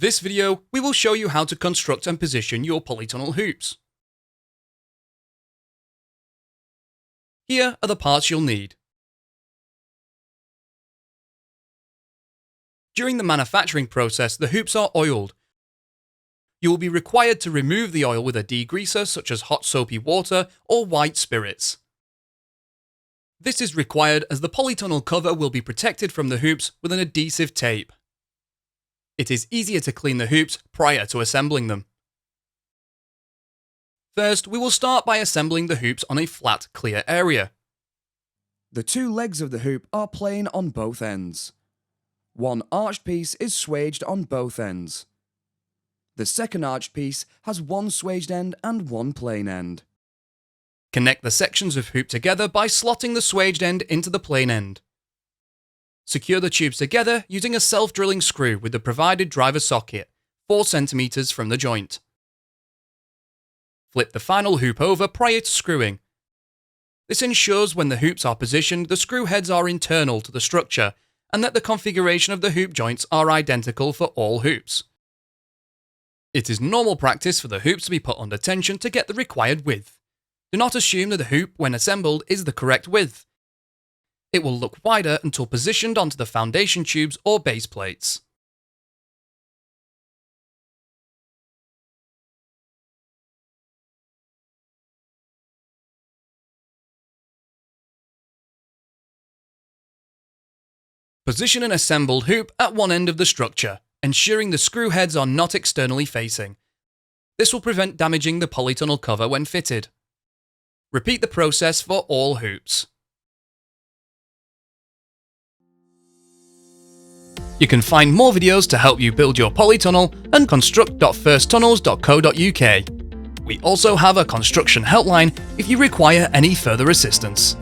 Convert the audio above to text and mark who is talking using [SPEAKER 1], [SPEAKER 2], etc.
[SPEAKER 1] this video, we will show you how to construct and position your polytunnel hoops. Here are the parts you'll need. During the manufacturing process, the hoops are oiled. You will be required to remove the oil with a degreaser such as hot soapy water or white spirits. This is required as the polytunnel cover will be protected from the hoops with an adhesive tape. It is easier to clean the hoops prior to assembling them. First, we will start by assembling the hoops on a flat, clear area.
[SPEAKER 2] The two legs of the hoop are plain on both ends. One arched piece is swaged on both ends. The second arched piece has one swaged end and one plain end.
[SPEAKER 1] Connect the sections of hoop together by slotting the swaged end into the plain end. Secure the tubes together using a self-drilling screw with the provided driver socket, 4 cm from the joint. Flip the final hoop over prior to screwing. This ensures when the hoops are positioned, the screw heads are internal to the structure and that the configuration of the hoop joints are identical for all hoops. It is normal practice for the hoops to be put under tension to get the required width. Do not assume that the hoop, when assembled, is the correct width. It will look wider until positioned onto the foundation tubes or base plates. Position an assembled hoop at one end of the structure, ensuring the screw heads are not externally facing. This will prevent damaging the polytunnel cover when fitted. Repeat the process for all hoops. You can find more videos to help you build your polytunnel and construct.firsttunnels.co.uk. We also have a construction helpline if you require any further assistance.